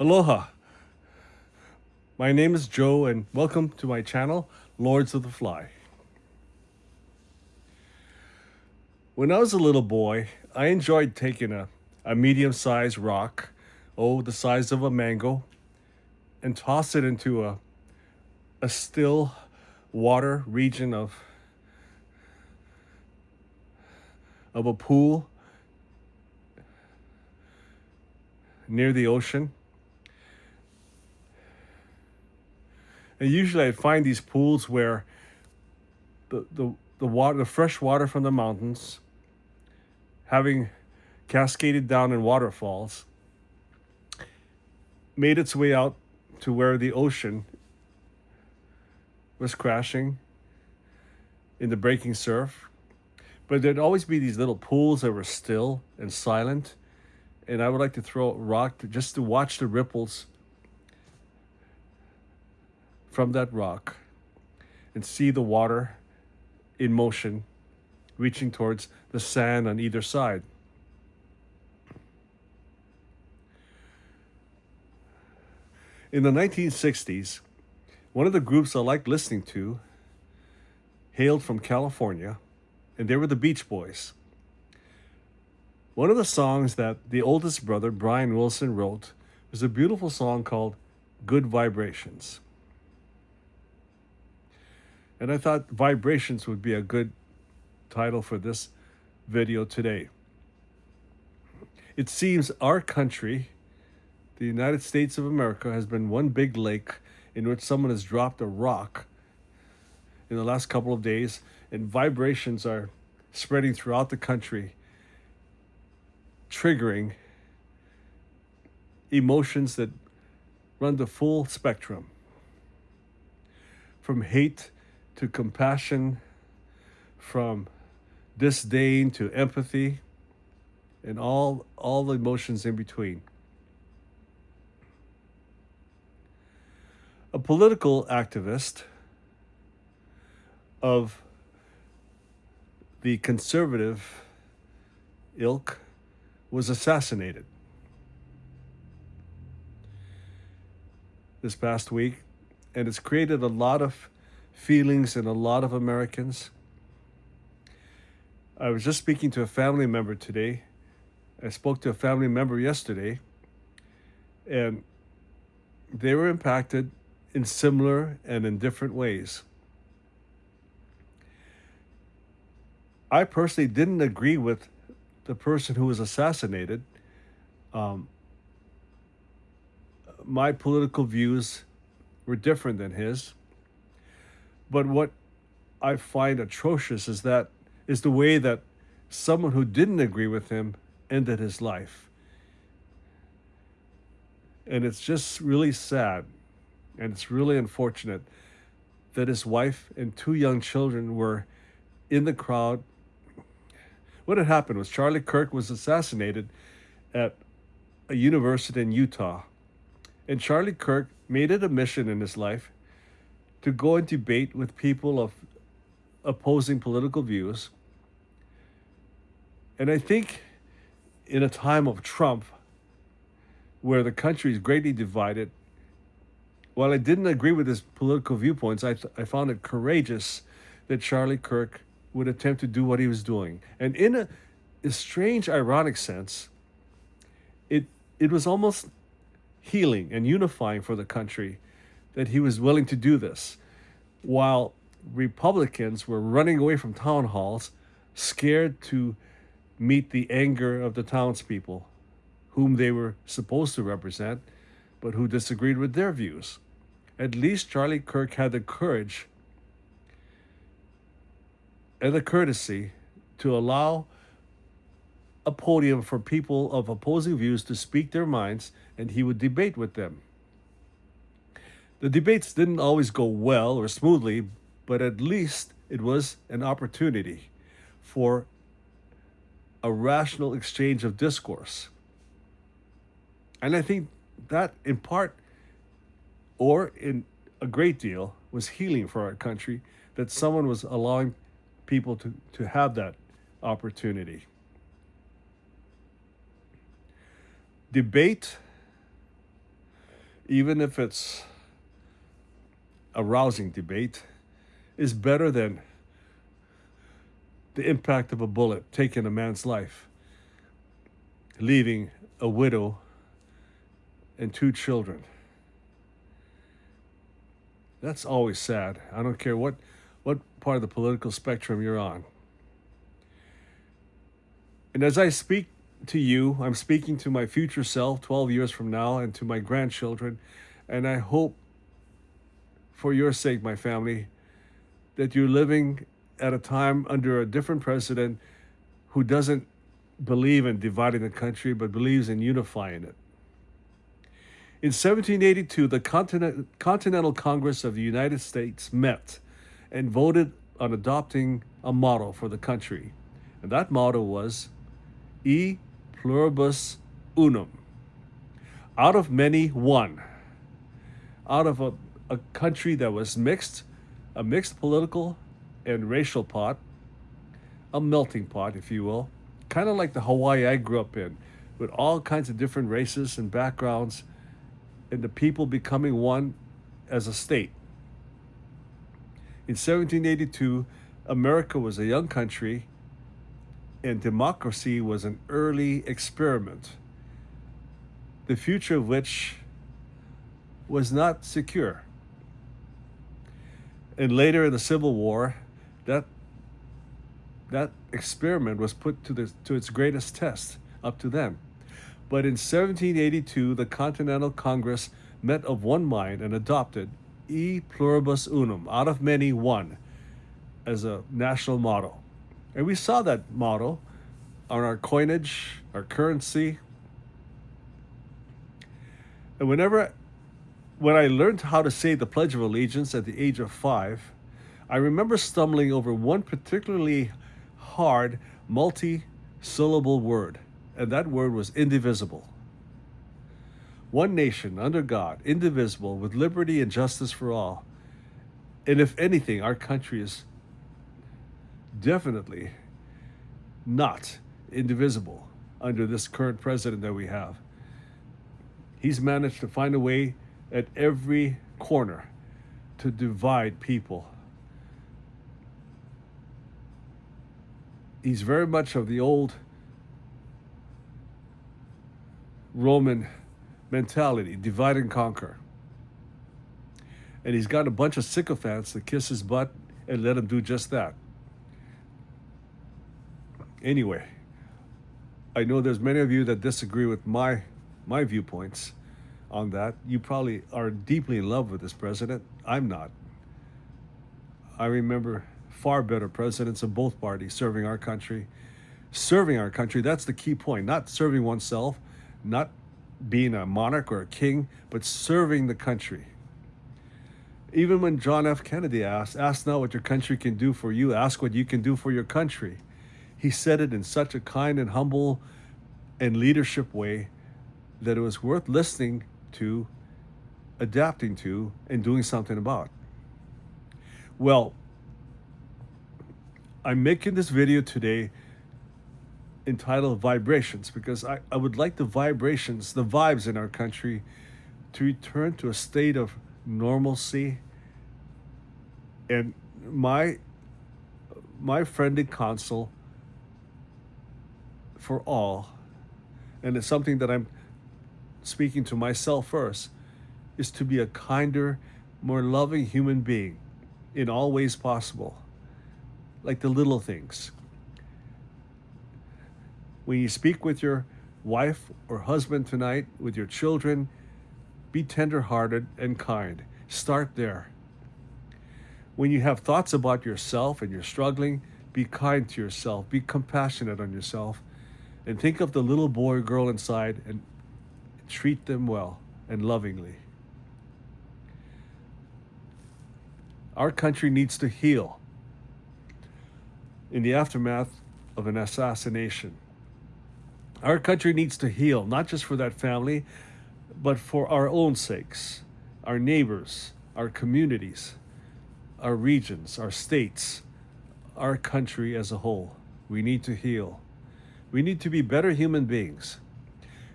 Aloha. My name is Joe, and welcome to my channel, Lords of the Fly. When I was a little boy, I enjoyed taking a medium sized rock, the size of a mango, and toss it into a still water region of a pool near the ocean. And usually I'd find these pools where the water, the fresh water from the mountains, having cascaded down in waterfalls, made its way out to where the ocean was crashing in the breaking surf. But there'd always be these little pools that were still and silent. And I would like to throw a rock just to watch the ripples from that rock and see the water in motion reaching towards the sand on either side. In the 1960s, one of the groups I liked listening to hailed from California, and they were the Beach Boys. One of the songs that the oldest brother, Brian Wilson, wrote was a beautiful song called Good Vibrations. And I thought Vibrations would be a good title for this video today. It seems our country, the United States of America, has been one big lake in which someone has dropped a rock in the last couple of days, and vibrations are spreading throughout the country, triggering emotions that run the full spectrum, from hate to compassion, from disdain to empathy, and all the emotions in between. A political activist of the conservative ilk was assassinated this past week, and it's created a lot of feelings in a lot of Americans. I was just speaking to a family member today. I spoke to a family member yesterday, and they were impacted in similar and in different ways. I personally didn't agree with the person who was assassinated. My political views were different than his. But what I find atrocious is the way that someone who didn't agree with him ended his life. And it's just really sad, and it's really unfortunate that his wife and two young children were in the crowd. What had happened was Charlie Kirk was assassinated at a university in Utah. And Charlie Kirk made it a mission in his life to go and debate with people of opposing political views. And I think in a time of Trump, where the country is greatly divided, while I didn't agree with his political viewpoints, I found it courageous that Charlie Kirk would attempt to do what he was doing. And in a strange, ironic sense, it was almost healing and unifying for the country that he was willing to do this, while Republicans were running away from town halls, scared to meet the anger of the townspeople, whom they were supposed to represent, but who disagreed with their views. At least Charlie Kirk had the courage and the courtesy to allow a podium for people of opposing views to speak their minds, and he would debate with them. The debates didn't always go well or smoothly, but at least it was an opportunity for a rational exchange of discourse. And I think that in part, or in a great deal, was healing for our country, that someone was allowing people to have that opportunity. Debate even if it's a rousing debate, is better than the impact of a bullet taking a man's life, leaving a widow and 2 children. That's always sad. I don't care what part of the political spectrum you're on. And as I speak to you, I'm speaking to my future self 12 years from now and to my grandchildren. And I hope, for your sake, my family, that you're living at a time under a different president who doesn't believe in dividing the country, but believes in unifying it. In 1782, the Continental Congress of the United States met and voted on adopting a motto for the country. And that motto was E pluribus unum. Out of many, one. Out of a country that was mixed, a mixed political and racial pot, a melting pot, if you will, kind of like the Hawaii I grew up in, with all kinds of different races and backgrounds, and the people becoming one as a state. In 1782, America was a young country, and democracy was an early experiment, the future of which was not secure. And later in the Civil War, that experiment was put to its greatest test up to then. But in 1782, the Continental Congress met of one mind and adopted E pluribus unum, out of many, one, as a national motto. And we saw that motto on our coinage, our currency. And when I learned how to say the Pledge of Allegiance at the age of 5, I remember stumbling over one particularly hard, multi-syllable word, and that word was indivisible. One nation, under God, indivisible, with liberty and justice for all. And if anything, our country is definitely not indivisible under this current president that we have. He's managed to find a way at every corner to divide people. He's very much of the old Roman mentality, divide and conquer. And he's got a bunch of sycophants that kiss his butt and let him do just that. Anyway, I know there's many of you that disagree with my viewpoints on that. You probably are deeply in love with this president. I'm not. I remember far better presidents of both parties serving our country. Serving our country, that's the key point. Not serving oneself, not being a monarch or a king, but serving the country. Even when John F. Kennedy ask not what your country can do for you, ask what you can do for your country. He said it in such a kind and humble and leadership way that it was worth listening to, adapting to, and doing something about. Well, I'm making this video today entitled Vibrations because I would like the vibrations, the vibes in our country to return to a state of normalcy. And my friendly counsel for all, and it's something that I'm speaking to myself first, is to be a kinder, more loving human being in all ways possible, like the little things. When you speak with your wife or husband tonight, with your children, be tender-hearted and kind. Start there. When you have thoughts about yourself and you're struggling, be kind to yourself. Be compassionate on yourself. And think of the little boy or girl inside and treat them well and lovingly. Our country needs to heal in the aftermath of an assassination. Our country needs to heal, not just for that family, but for our own sakes, our neighbors, our communities, our regions, our states, our country as a whole. We need to heal. We need to be better human beings.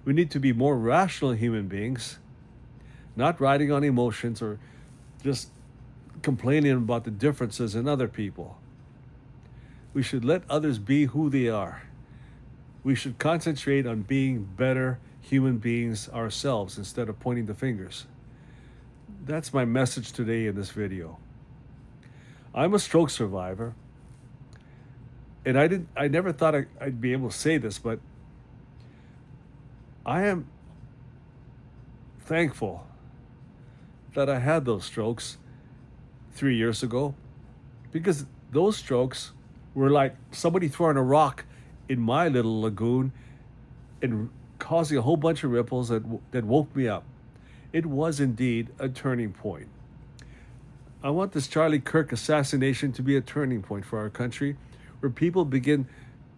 We need to be more rational human beings, not riding on emotions or just complaining about the differences in other people. We should let others be who they are. We should concentrate on being better human beings ourselves instead of pointing the fingers. That's my message today in this video. I'm a stroke survivor, and I never thought I'd be able to say this, but I am thankful that I had those strokes 3 years ago, because those strokes were like somebody throwing a rock in my little lagoon and causing a whole bunch of ripples that woke me up. It was indeed a turning point. I want this Charlie Kirk assassination to be a turning point for our country, where people begin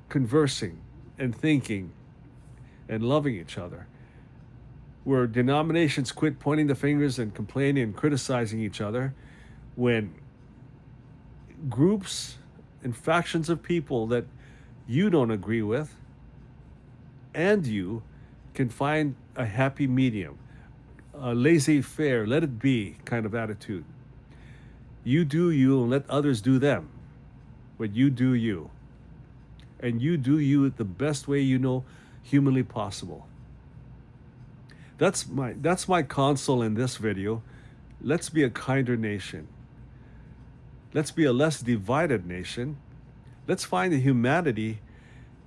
conversing and thinking and loving each other, where denominations quit pointing the fingers and complaining and criticizing each other, when groups and factions of people that you don't agree with and you can find a happy medium, a laissez-faire, let it be kind of attitude. You do you and let others do them, but you do you. And you do you the best way you know humanly possible. That's my counsel in this video. Let's be a kinder nation. Let's be a less divided nation. Let's find the humanity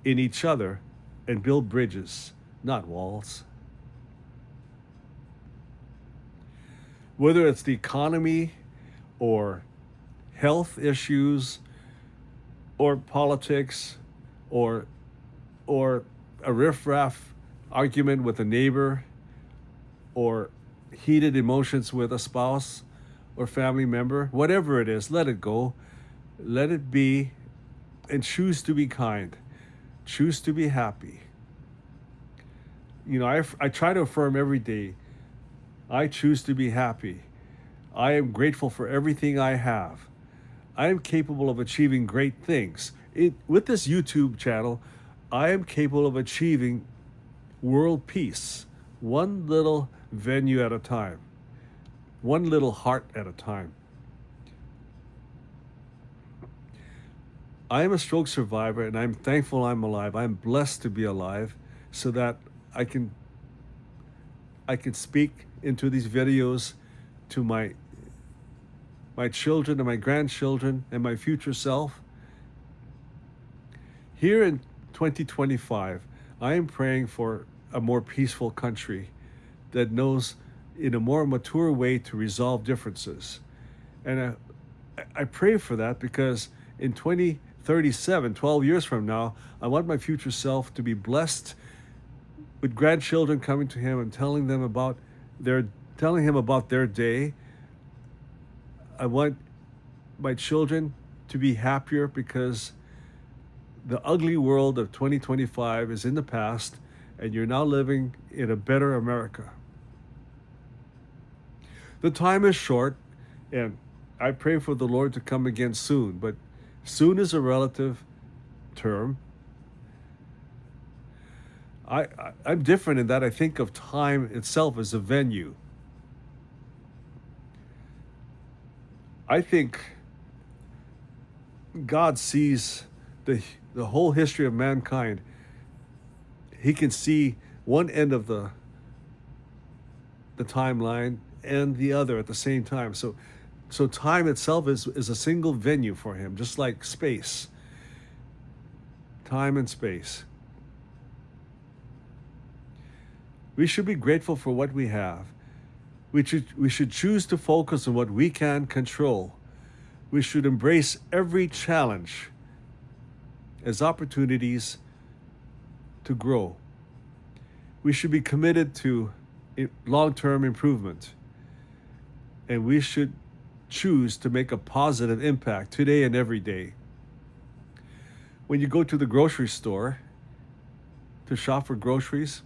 in each other and build bridges, not walls. Whether it's the economy or health issues or politics or a riffraff argument with a neighbor or heated emotions with a spouse or family member, whatever it is, let it go. Let it be, and choose to be kind. Choose to be happy. You know, I try to affirm every day, I choose to be happy. I am grateful for everything I have. I am capable of achieving great things. With this YouTube channel, I am capable of achieving world peace, one little venue at a time, one little heart at a time. I am a stroke survivor, and I'm thankful I'm alive. I'm blessed to be alive, so that I can speak into these videos to my children and my grandchildren and my future self. Here in 2025, I am praying for a more peaceful country that knows in a more mature way to resolve differences. And I pray for that because in 2037, 12 years from now, I want my future self to be blessed with grandchildren coming to him and telling him about their day. I want my children to be happier because the ugly world of 2025 is in the past, and you're now living in a better America. The time is short, and I pray for the Lord to come again soon, but soon is a relative term. I'm different in that I think of time itself as a venue. I think God sees the whole history of mankind. He can see one end of the timeline and the other at the same time. So time itself is a single venue for him, just like space. Time and space. We should be grateful for what we have. We should choose to focus on what we can control. We should embrace every challenge as opportunities to grow. We should be committed to long-term improvement. And we should choose to make a positive impact today and every day. When you go to the grocery store to shop for groceries,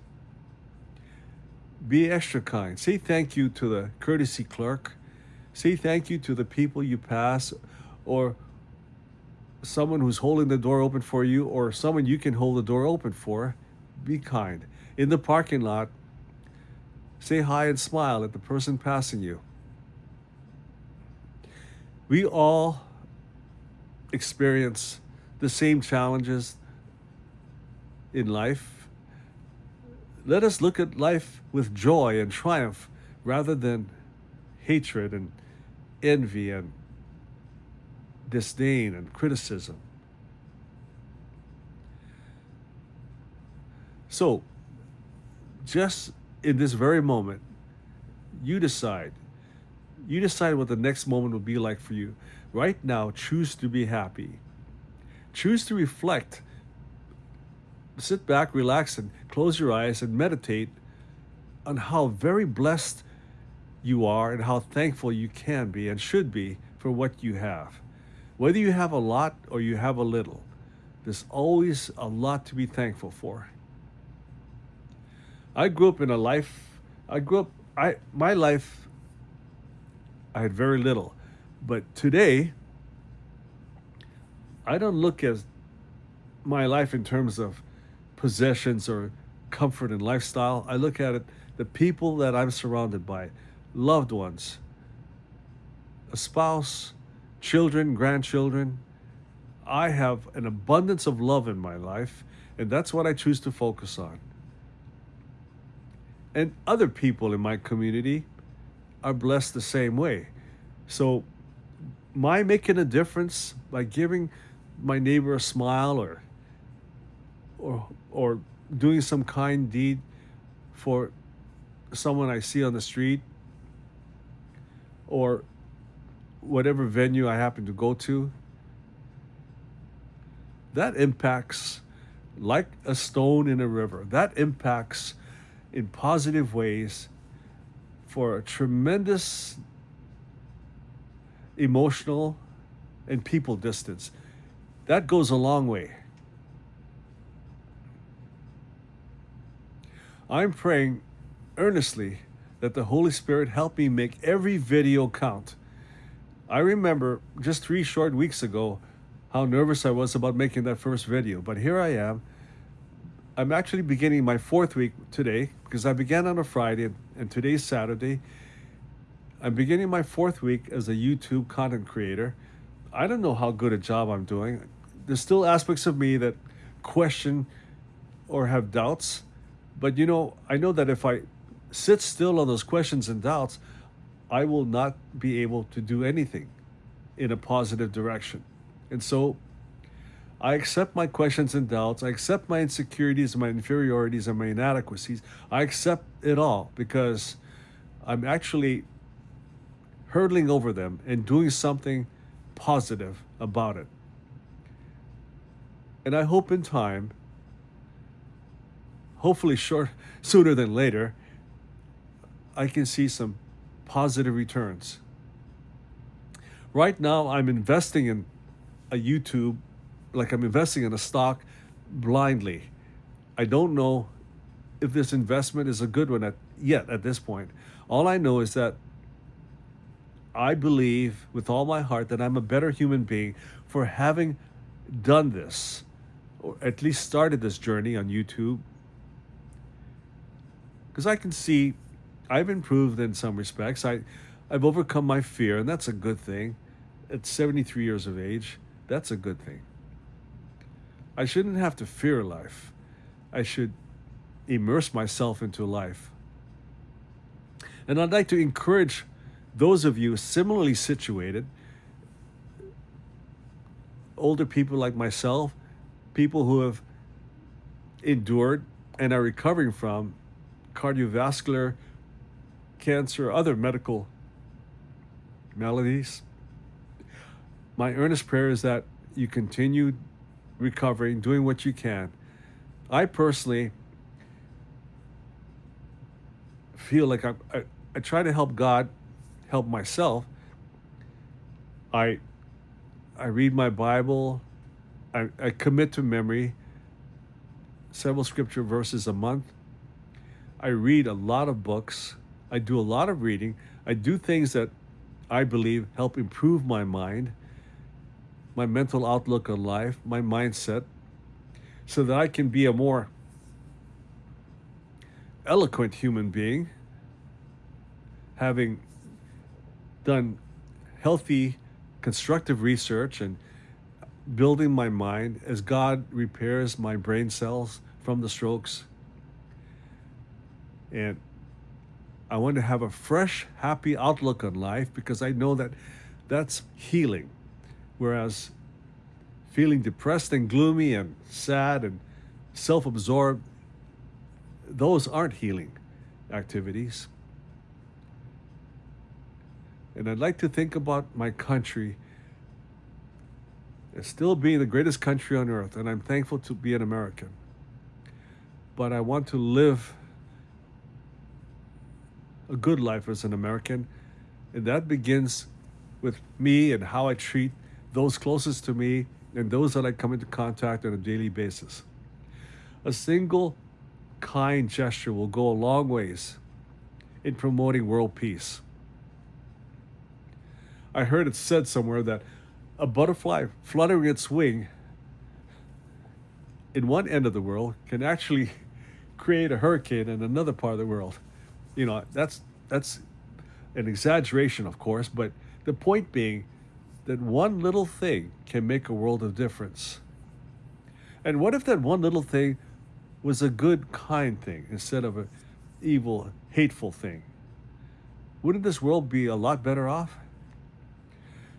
be extra kind. Say thank you to the courtesy clerk. Say thank you to the people you pass, or someone who's holding the door open for you, or someone you can hold the door open for. Be kind. In the parking lot, Say hi and smile at the person passing you. We all experience the same challenges in life. Let us look at life with joy and triumph rather than hatred and envy and disdain and criticism. So, just in this very moment, you decide. You decide what the next moment will be like for you. Right now, choose to be happy. Choose to reflect. Sit back, relax, and close your eyes and meditate on how very blessed you are and how thankful you can be and should be for what you have. Whether you have a lot or you have a little, there's always a lot to be thankful for. I grew up in a life, my life, I had very little. But today, I don't look at my life in terms of possessions or comfort and lifestyle. I look at it, the people that I'm surrounded by, loved ones, a spouse, children, grandchildren. I have an abundance of love in my life, and that's what I choose to focus on. And other people in my community are blessed the same way. So, my making a difference by giving my neighbor a smile or doing some kind deed for someone I see on the street or whatever venue I happen to go to, that impacts like a stone in a river. That impacts in positive ways for a tremendous emotional and people distance. That goes a long way. I'm praying earnestly that the Holy Spirit help me make every video count. I remember just 3 short weeks ago how nervous I was about making that first video, but here I am. I'm actually beginning my 4th week today because I began on a Friday and today's Saturday. I'm beginning my 4th week as a YouTube content creator. I don't know how good a job I'm doing. There's still aspects of me that question or have doubts. But I know that if I sit still on those questions and doubts, I will not be able to do anything in a positive direction. And so I accept my questions and doubts. I accept my insecurities, my inferiorities, and my inadequacies. I accept it all because I'm actually hurdling over them and doing something positive about it. And I hope in time, hopefully sooner than later, I can see some positive returns. Right now, I'm investing in a YouTube, like I'm investing in a stock blindly. I don't know if this investment is a good one yet at this point. All I know is that I believe with all my heart that I'm a better human being for having done this, or at least started this journey on YouTube. Because I can see I've improved in some respects. I've overcome my fear, and that's a good thing. At 73 years of age, that's a good thing. I shouldn't have to fear life. I should immerse myself into life. And I'd like to encourage those of you similarly situated, older people like myself, people who have endured and are recovering from cardiovascular cancer, other medical maladies. My earnest prayer is that you continue recovering, doing what you can. I personally feel like I try to help God help myself. I read my Bible. I commit to memory several scripture verses a month. I read a lot of books. I do a lot of reading. I do things that I believe help improve my mind, my mental outlook on life, my mindset, so that I can be a more eloquent human being, having done healthy, constructive research and building my mind as God repairs my brain cells from the strokes. And I want to have a fresh, happy outlook on life because I know that that's healing. Whereas feeling depressed and gloomy and sad and self absorbed, those aren't healing activities. And I'd like to think about my country as still being the greatest country on earth, and I'm thankful to be an American. But I want to live a good life as an American, and that begins with me and how I treat those closest to me and those that I come into contact on a daily basis. A single kind gesture will go a long ways in promoting world peace. I heard it said somewhere that a butterfly fluttering its wing in one end of the world can actually create a hurricane in another part of the world. You know, that's an exaggeration, of course, but the point being that one little thing can make a world of difference. And what if that one little thing was a good, kind thing instead of an evil, hateful thing? Wouldn't this world be a lot better off?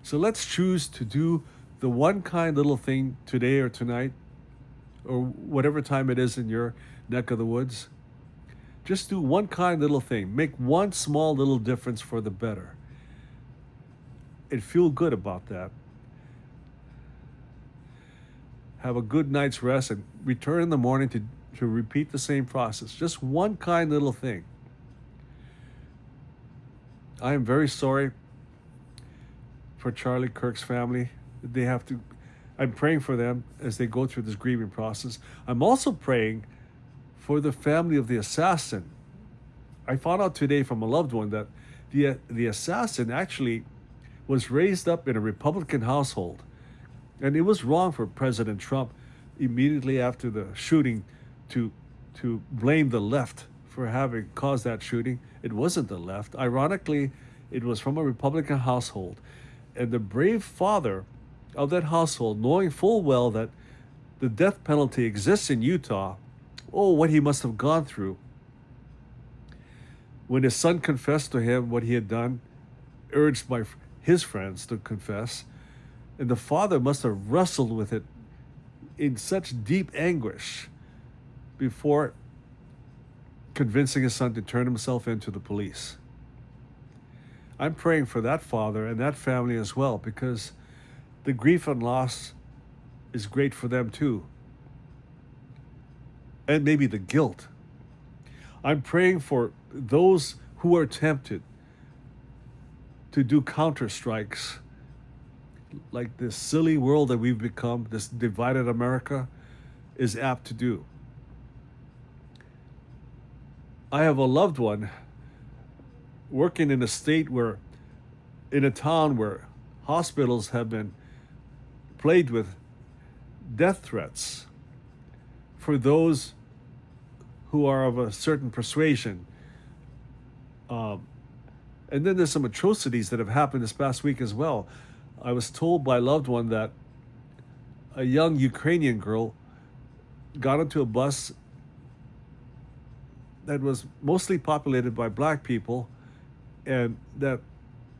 So let's choose to do the one kind little thing today or tonight, or whatever time it is in your neck of the woods. Just do one kind little thing. Make one small little difference for the better. And feel good about that. Have a good night's rest and return in the morning to repeat the same process. Just one kind little thing. I am very sorry for Charlie Kirk's family. They have to, I'm praying for them as they go through this grieving process. I'm also praying for the family of the assassin. I found out today from a loved one that the assassin actually was raised up in a Republican household. And it was wrong for President Trump immediately after the shooting to blame the left for having caused that shooting. It wasn't the left. Ironically, it was from a Republican household. And the brave father of that household, knowing full well that the death penalty exists in Utah, oh, what he must have gone through. When his son confessed to him what he had done, urged by his friends to confess, and the father must have wrestled with it in such deep anguish before convincing his son to turn himself in to the police. I'm praying for that father and that family as well, because the grief and loss is great for them too. And maybe the guilt. I'm praying for those who are tempted to do counter strikes like this silly world that we've become, this divided America, is apt to do. I have a loved one working in a town where hospitals have been plagued with death threats for those who are of a certain persuasion. And then there's some atrocities that have happened this past week as well. I was told by a loved one that a young Ukrainian girl got onto a bus that was mostly populated by black people, and that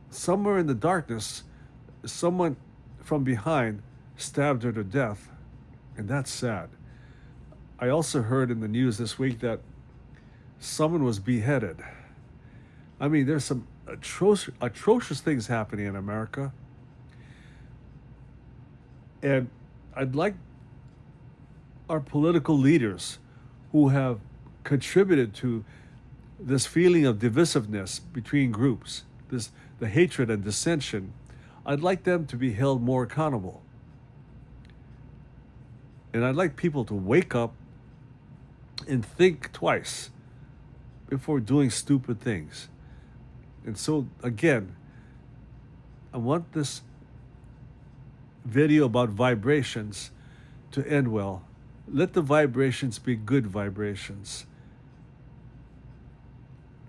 somewhere in the darkness, someone from behind stabbed her to death. And that's sad. I also heard in the news this week that someone was beheaded. I mean, there's some atrocious things happening in America. And I'd like our political leaders who have contributed to this feeling of divisiveness between groups, the hatred and dissension, I'd like them to be held more accountable. And I'd like people to wake up and think twice before doing stupid things. And so, again, I want this video about vibrations to end well. Let the vibrations be good vibrations.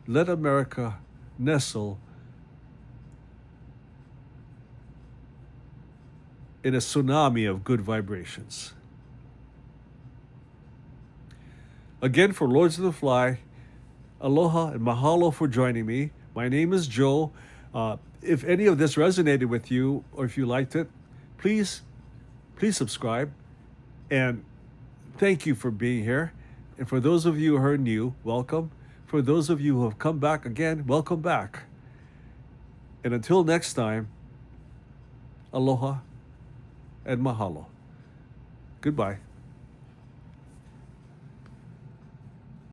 Let America nestle in a tsunami of good vibrations. Again, for Lords of the Fly, aloha and mahalo for joining me. My name is Joe. If any of this resonated with you, or if you liked it, please subscribe. And thank you for being here. And for those of you who are new, welcome. For those of you who have come back again, welcome back. And until next time, aloha and mahalo. Goodbye.